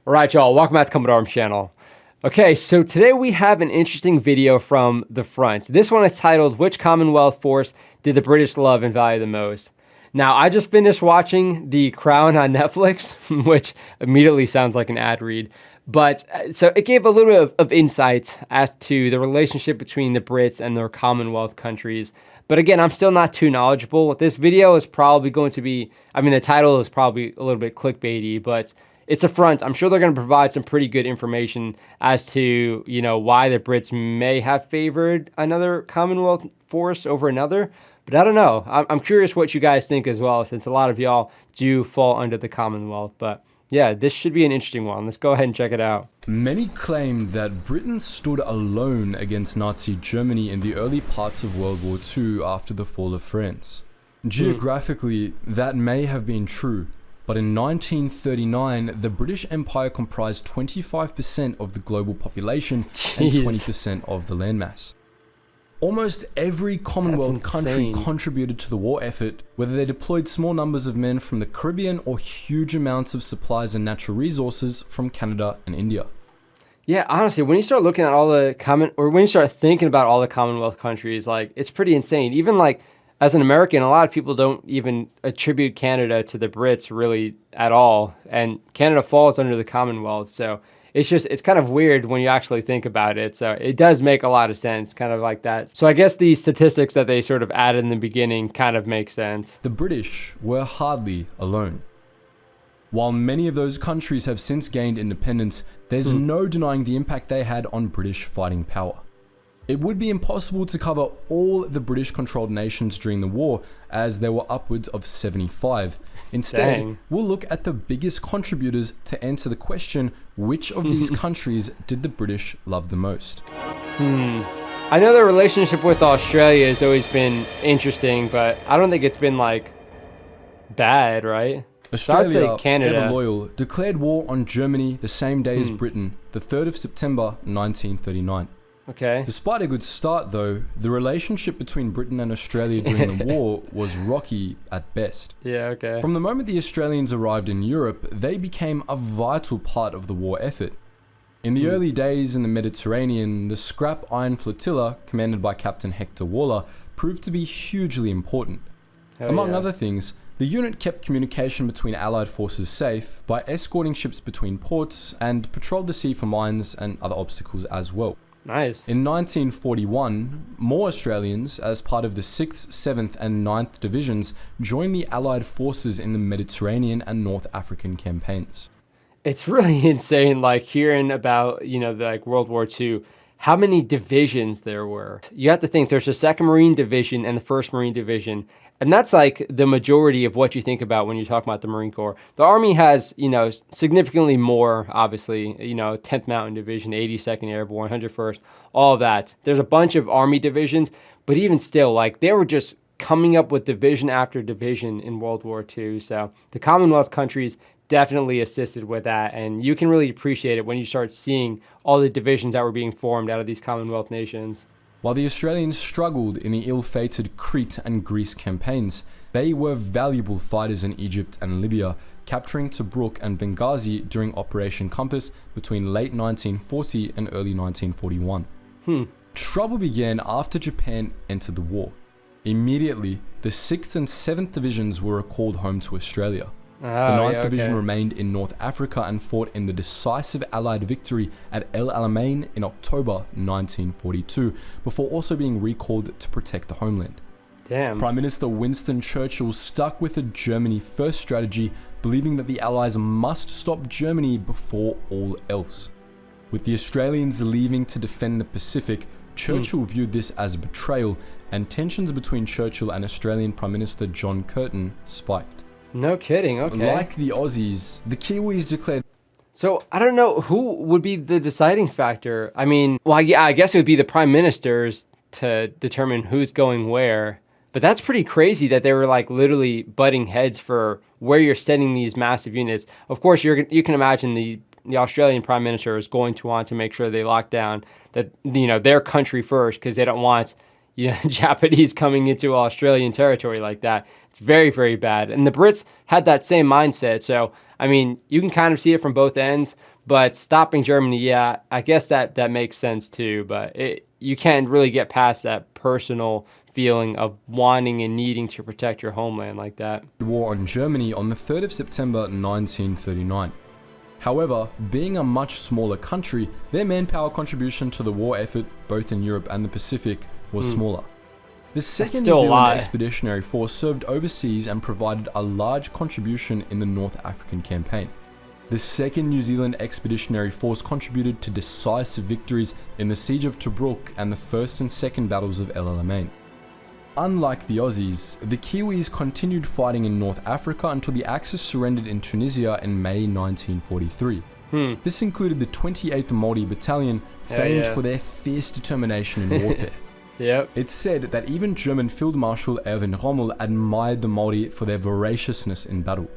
All right, y'all, welcome back to Combat Arms channel. Okay, so today we have an interesting video from the front. This one is titled, Which Commonwealth Force Did the British Love and Value the Most? Now, I just finished watching The Crown on Netflix, which immediately sounds like an ad read. But so it gave a little bit of insight as to the relationship between the Brits and their Commonwealth countries. But again, I'm still not too knowledgeable. This video is probably going to be, the title is probably a little bit clickbaity, but it's a front. I'm sure they're going to provide some pretty good information as to, why the Brits may have favored another Commonwealth force over another. But I don't know. I'm curious what you guys think as well, since a lot of y'all do fall under the Commonwealth. But yeah, this should be an interesting one. Let's go ahead and check it out. Many claim that Britain stood alone against Nazi Germany in the early parts of World War II after the fall of France. Geographically, that may have been true. But in 1939, the British Empire comprised 25% of the global population and 20% of the landmass. Almost every Commonwealth country contributed to the war effort, whether they deployed small numbers of men from the Caribbean or huge amounts of supplies and natural resources from Canada and India. Yeah, honestly, when you start looking at all the when you start thinking about all the Commonwealth countries, it's pretty insane. Even as an American, a lot of people don't even attribute Canada to the Brits really at all. And Canada falls under the Commonwealth. So it's kind of weird when you actually think about it. So it does make a lot of sense, kind of like that. So I guess the statistics that they sort of added in the beginning kind of make sense. The British were hardly alone. While many of those countries have since gained independence, there's no denying the impact they had on British fighting power. It would be impossible to cover all the British-controlled nations during the war, as there were upwards of 75. Instead, we'll look at the biggest contributors to answer the question, which of these countries did the British love the most? I know the relationship with Australia has always been interesting, but I don't think it's been, bad, right? Australia, so I'd say Canada. Ever loyal, declared war on Germany the same day as Britain, the 3rd of September, 1939. Okay. Despite a good start, though, the relationship between Britain and Australia during the war was rocky at best. Yeah, okay. From the moment the Australians arrived in Europe, they became a vital part of the war effort. In the early days in the Mediterranean, the Scrap Iron Flotilla, commanded by Captain Hector Waller, proved to be hugely important. Among other things, the unit kept communication between Allied forces safe by escorting ships between ports and patrolled the sea for mines and other obstacles as well. Nice. In 1941, more Australians, as part of the 6th, 7th and 9th Divisions, joined the Allied forces in the Mediterranean and North African campaigns. It's really insane, hearing about, World War II, how many divisions there were. You have to think there's a 2nd Marine Division and the 1st Marine Division. And that's the majority of what you think about when you talk about the Marine Corps. The Army has, significantly more, obviously, 10th Mountain Division, 82nd Airborne, 101st, all of that. There's a bunch of Army divisions, but even still, they were just coming up with division after division in World War II. So the Commonwealth countries definitely assisted with that. And you can really appreciate it when you start seeing all the divisions that were being formed out of these Commonwealth nations. While the Australians struggled in the ill-fated Crete and Greece campaigns, they were valuable fighters in Egypt and Libya, capturing Tobruk and Benghazi during Operation Compass between late 1940 and early 1941. Trouble began after Japan entered the war. Immediately, the 6th and 7th Divisions were recalled home to Australia. The 9th Division remained in North Africa and fought in the decisive Allied victory at El Alamein in October 1942, before also being recalled to protect the homeland. Damn. Prime Minister Winston Churchill stuck with a Germany first strategy, believing that the Allies must stop Germany before all else. With the Australians leaving to defend the Pacific, Churchill viewed this as a betrayal, and tensions between Churchill and Australian Prime Minister John Curtin spiked. No kidding, okay. Like the Aussies, the Kiwis declared... So, I don't know, who would be the deciding factor? I guess it would be the prime ministers to determine who's going where. But that's pretty crazy that they were literally butting heads for where you're sending these massive units. Of course, you can imagine the Australian prime minister is going to want to make sure they lock down that, their country first, because they don't want Japanese coming into Australian territory like that. It's very, very bad. And the Brits had that same mindset. So, I mean, you can kind of see it from both ends, but stopping Germany, yeah, I guess that makes sense too. But you can't really get past that personal feeling of wanting and needing to protect your homeland like that. War on Germany on the 3rd of September 1939. However, being a much smaller country, their manpower contribution to the war effort, both in Europe and the Pacific, was smaller. The Second New Zealand Expeditionary Force served overseas and provided a large contribution in the North African campaign. The Second New Zealand Expeditionary Force contributed to decisive victories in the Siege of Tobruk and the First and Second Battles of El Alamein. Unlike the Aussies, the Kiwis continued fighting in North Africa until the Axis surrendered in Tunisia in May 1943. This included the 28th Maldi Battalion, famed for their fierce determination in warfare. It's said that even German Field Marshal Erwin Rommel admired the Maldi for their voraciousness in battle.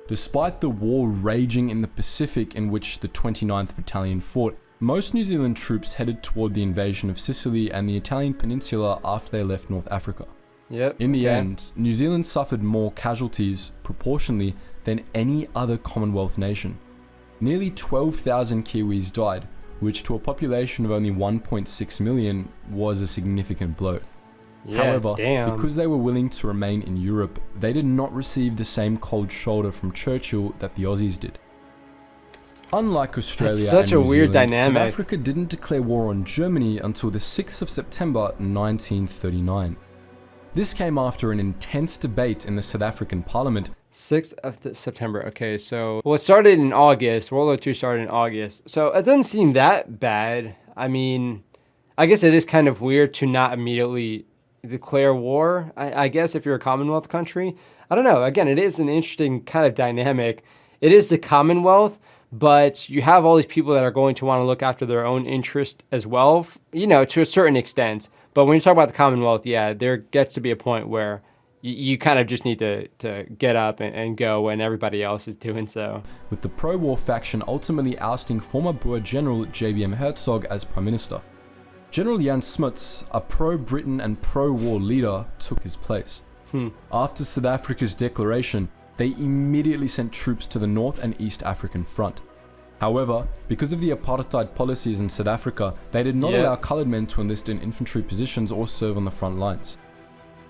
Despite the war raging in the Pacific in which the 29th Battalion fought, most New Zealand troops headed toward the invasion of Sicily and the Italian peninsula after they left North Africa. In the end, New Zealand suffered more casualties, proportionally, than any other Commonwealth nation. Nearly 12,000 Kiwis died, which to a population of only 1.6 million was a significant blow. However, because they were willing to remain in Europe, they did not receive the same cold shoulder from Churchill that the Aussies did. Unlike Australia and New Zealand, South Africa didn't declare war on Germany until the 6th of September 1939. This came after an intense debate in the South African parliament. 6th of September. Okay, so it started in August. World War II started in August. So it doesn't seem that bad. I mean, I guess it is kind of weird to not immediately declare war, I guess, if you're a Commonwealth country. I don't know. Again, it is an interesting kind of dynamic. It is the Commonwealth, but you have all these people that are going to want to look after their own interest as well, you know, to a certain extent. But when you talk about the Commonwealth, yeah, there gets to be a point where you kind of just need to get up and go when everybody else is doing so. With the pro-war faction ultimately ousting former Boer General JBM Hertzog as Prime Minister. General Jan Smuts, a pro-Britain and pro-war leader, took his place. After South Africa's declaration, they immediately sent troops to the North and East African front. However, because of the apartheid policies in South Africa, they did not allow coloured men to enlist in infantry positions or serve on the front lines.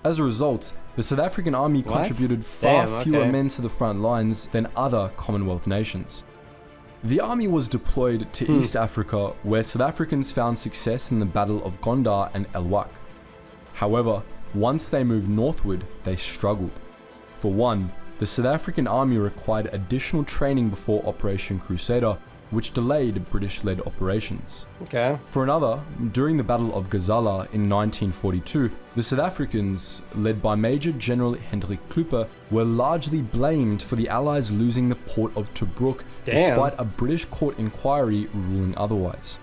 As a result, the South African army contributed far fewer men to the front lines than other Commonwealth nations. The army was deployed to East Africa, where South Africans found success in the Battle of Gondar and El Wak. However, once they moved northward, they struggled. For one, the South African army required additional training before Operation Crusader, which delayed British-led operations. For another, during the Battle of Gazala in 1942, the South Africans, led by Major General Hendrik Klooper, were largely blamed for the Allies losing the port of Tobruk, despite a British court inquiry ruling otherwise.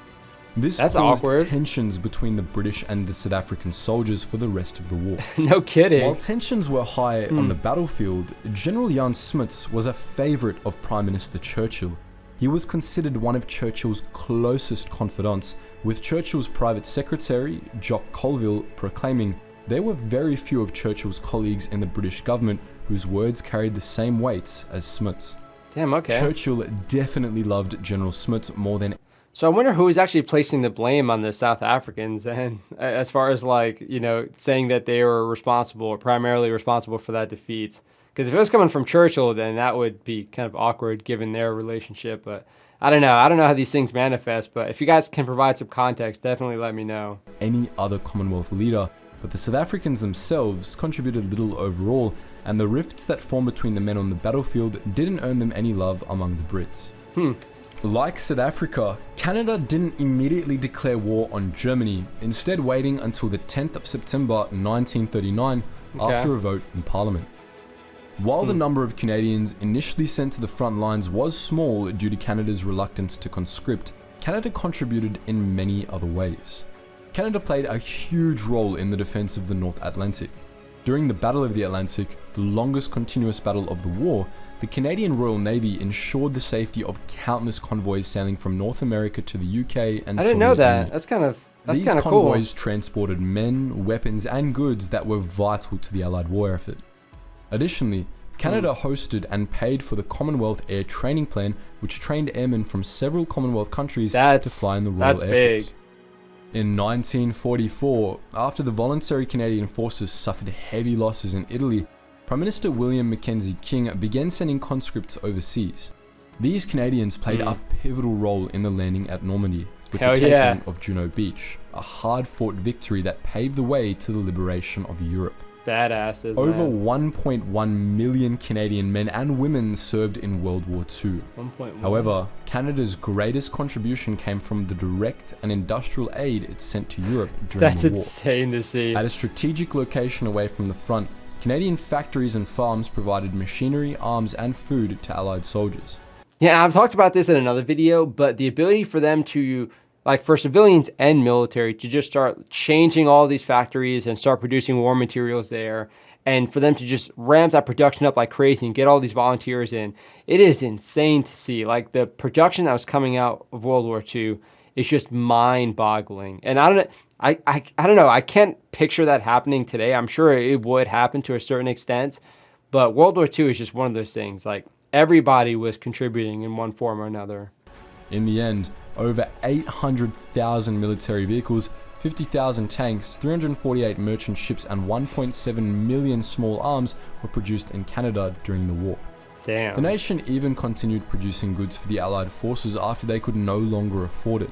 This caused tensions between the British and the South African soldiers for the rest of the war. No kidding. While tensions were high on the battlefield, General Jan Smuts was a favourite of Prime Minister Churchill. He was considered one of Churchill's closest confidants, with Churchill's private secretary, Jock Colville, proclaiming, "There were very few of Churchill's colleagues in the British government whose words carried the same weights as Smuts." Churchill definitely loved General Smuts more than. So I wonder who is actually placing the blame on the South Africans then, as far as like, you know, saying that they were responsible or primarily responsible for that defeat. Because if it was coming from Churchill, then that would be kind of awkward given their relationship. But I don't know. I don't know how these things manifest. But if you guys can provide some context, definitely let me know. Any other Commonwealth leader, but the South Africans themselves contributed little overall, and the rifts that formed between the men on the battlefield didn't earn them any love among the Brits. Like South Africa, Canada didn't immediately declare war on Germany, instead waiting until the 10th of September 1939 after a vote in Parliament. While the number of Canadians initially sent to the front lines was small due to Canada's reluctance to conscript, Canada contributed in many other ways. Canada played a huge role in the defense of the North Atlantic. During the Battle of the Atlantic, the longest continuous battle of the war, the Canadian Royal Navy ensured the safety of countless convoys sailing from North America to the UK and I didn't know that. That's kind of cool. These convoys transported men, weapons, and goods that were vital to the Allied war effort. Additionally, Canada hosted and paid for the Commonwealth Air Training Plan, which trained airmen from several Commonwealth countries to fly in the Royal Air Force. In 1944, after the voluntary Canadian forces suffered heavy losses in Italy, Prime Minister William Mackenzie King began sending conscripts overseas. These Canadians played a pivotal role in the landing at Normandy, with the taking of Juno Beach, a hard-fought victory that paved the way to the liberation of Europe. Badasses, Over 1.1 million Canadian men and women served in World War II. 1.1. However, Canada's greatest contribution came from the direct and industrial aid it sent to Europe during That's the war. insane to see. At a strategic location away from the front, Canadian factories and farms provided machinery, arms, and food to Allied soldiers. Yeah, and I've talked about this in another video, but the ability for them to, like for civilians and military, to just start changing all these factories and start producing war materials there, and for them to just ramp that production up like crazy and get all these volunteers in, it is insane to see. Like the production that was coming out of World War II is just mind-boggling. And I don't know, I can't picture that happening today. I'm sure it would happen to a certain extent, but World War II is just one of those things. Like everybody was contributing in one form or another. In the end, over 800,000 military vehicles, 50,000 tanks, 348 merchant ships, and 1.7 million small arms were produced in Canada during the war. Damn. The nation even continued producing goods for the Allied forces after they could no longer afford it.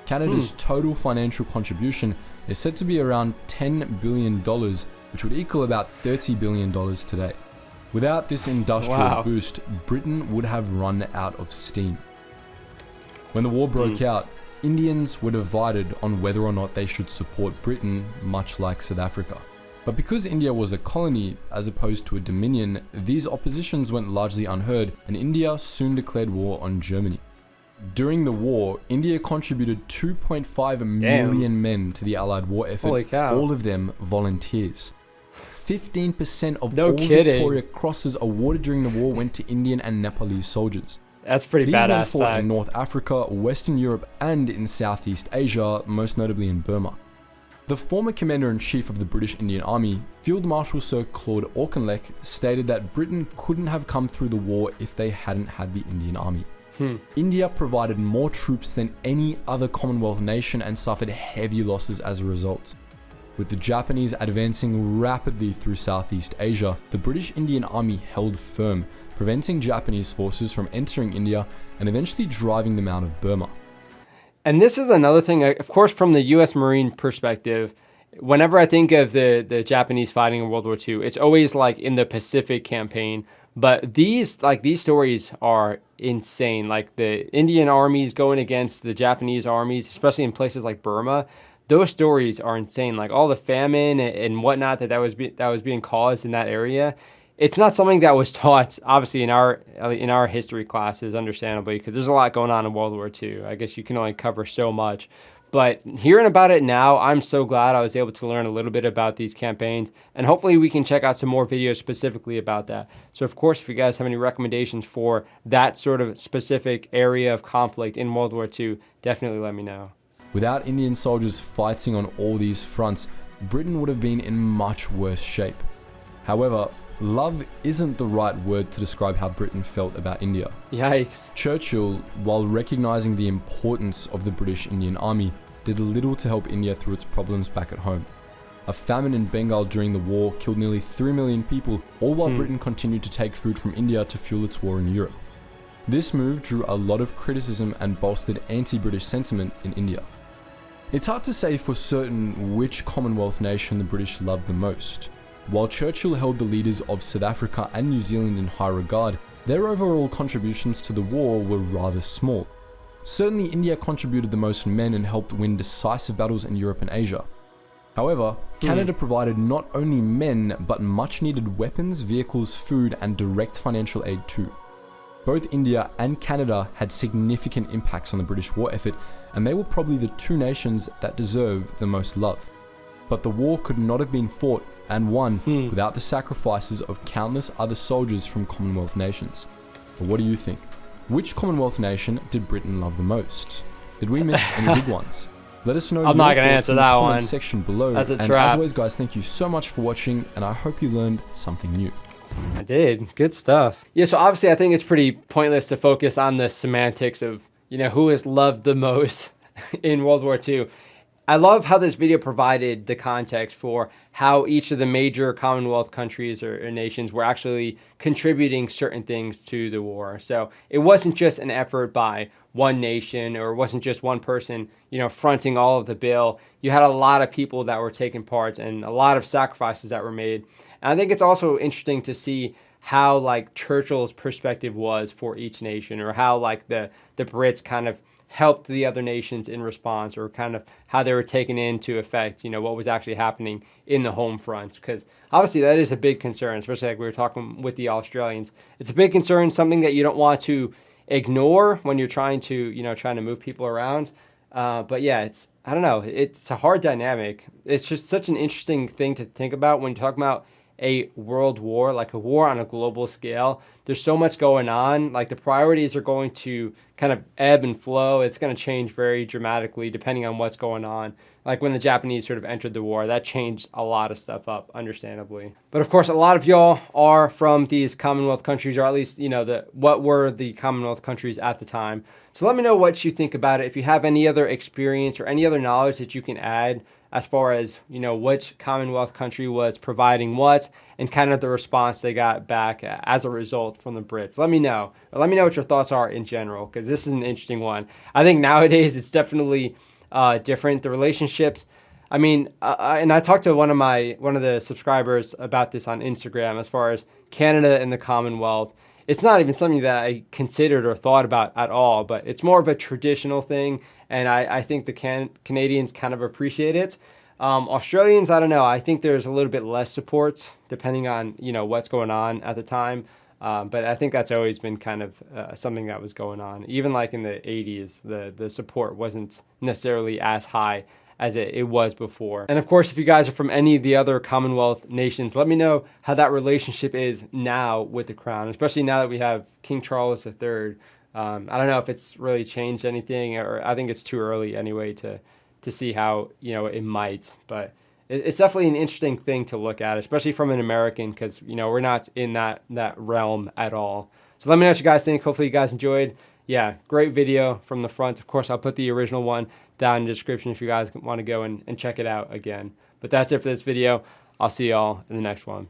Canada's total financial contribution is said to be around $10 billion, which would equal about $30 billion today. Without this industrial boost, Britain would have run out of steam. When the war broke out, Indians were divided on whether or not they should support Britain, much like South Africa. But because India was a colony as opposed to a dominion, these oppositions went largely unheard, and India soon declared war on Germany. During the war, India contributed 2.5 million men to the Allied war effort, Holy cow. all of them volunteers. 15% of No all kidding. Victoria Crosses awarded during the war went to Indian and Nepalese soldiers. That's pretty These men badass fought fact. in North Africa, Western Europe, and in Southeast Asia, most notably in Burma. The former Commander-in-Chief of the British Indian Army, Field Marshal Sir Claude Auchinleck, stated that Britain couldn't have come through the war if they hadn't had the Indian Army. India provided more troops than any other Commonwealth nation and suffered heavy losses as a result. With the Japanese advancing rapidly through Southeast Asia, the British Indian Army held firm, preventing Japanese forces from entering India and eventually driving them out of Burma. And this is another thing, of course, from the U.S. Marine perspective, whenever I think of the Japanese fighting in World War II, it's always like in the Pacific campaign. But these stories are insane. Like the Indian armies going against the Japanese armies, especially in places like Burma. Those stories are insane. Like all the famine and whatnot that was being caused in that area. It's not something that was taught, obviously, in our history classes, understandably, because there's a lot going on in World War II. I guess you can only cover so much. But hearing about it now, I'm so glad I was able to learn a little bit about these campaigns. And hopefully we can check out some more videos specifically about that. So, of course, if you guys have any recommendations for that sort of specific area of conflict in World War II, definitely let me know. Without Indian soldiers fighting on all these fronts, Britain would have been in much worse shape. However, love isn't the right word to describe how Britain felt about India. Yikes. Churchill, while recognizing the importance of the British Indian Army, did little to help India through its problems back at home. A famine in Bengal during the war killed nearly 3 million people, all while Britain continued to take food from India to fuel its war in Europe. This move drew a lot of criticism and bolstered anti-British sentiment in India. It's hard to say for certain which Commonwealth nation the British loved the most. While Churchill held the leaders of South Africa and New Zealand in high regard, their overall contributions to the war were rather small. Certainly India contributed the most men and helped win decisive battles in Europe and Asia. However, Canada provided not only men, but much needed weapons, vehicles, food, and direct financial aid too. Both India and Canada had significant impacts on the British war effort, and they were probably the two nations that deserve the most love. But the war could not have been fought and won without the sacrifices of countless other soldiers from Commonwealth nations. But what do you think? Which Commonwealth nation did Britain love the most? Did we miss any big ones? Let us know I'm not going to answer in the that comment one. section below. That's a and trap. as always, guys, thank you so much for watching, and I hope you learned something new. I did. Good stuff. Yeah, so obviously I think it's pretty pointless to focus on the semantics of, who is loved the most in World War II. I love how this video provided the context for how each of the major Commonwealth countries or nations were actually contributing certain things to the war. So it wasn't just an effort by one nation, or it wasn't just one person, fronting all of the bill. You had a lot of people that were taking part and a lot of sacrifices that were made. And I think it's also interesting to see how like Churchill's perspective was for each nation, or how like the Brits kind of helped the other nations in response, or kind of how they were taken into effect, what was actually happening in the home fronts. Because obviously that is a big concern, especially like we were talking with the Australians. It's a big concern, something that you don't want to ignore when you're trying to move people around. But yeah, I don't know, it's a hard dynamic. It's just such an interesting thing to think about when you're talking about a world war, like a war on a global scale. There's so much going on. Like the priorities are going to kind of ebb and flow. It's going to change very dramatically depending on what's going on. Like when the Japanese sort of entered the war, that changed a lot of stuff up, understandably. But of course, a lot of y'all are from these Commonwealth countries, or at least, what were the Commonwealth countries at the time. So let me know what you think about it. If you have any other experience or any other knowledge that you can add as far as, which Commonwealth country was providing what, and kind of the response they got back as a result from the Brits. Let me know. Let me know what your thoughts are in general, because this is an interesting one. I think nowadays it's definitely different. The relationships, and I talked to one of the subscribers about this on Instagram, as far as Canada and the Commonwealth. It's not even something that I considered or thought about at all, but it's more of a traditional thing, and I think the Canadians kind of appreciate it. Australians, I don't know. I think there's a little bit less support depending on, what's going on at the time. But I think that's always been kind of something that was going on. Even like in the 80s, the support wasn't necessarily as high as it was before. And of course, if you guys are from any of the other Commonwealth nations, let me know how that relationship is now with the crown, especially now that we have King Charles III. I don't know if it's really changed anything, or I think it's too early anyway to see how, it might. But it's definitely an interesting thing to look at, especially from an American, because, we're not in that realm at all. So let me know what you guys think. Hopefully you guys enjoyed. Yeah, great video from the front. Of course, I'll put the original one down in the description if you guys want to go and check it out again. But that's it for this video. I'll see y'all in the next one.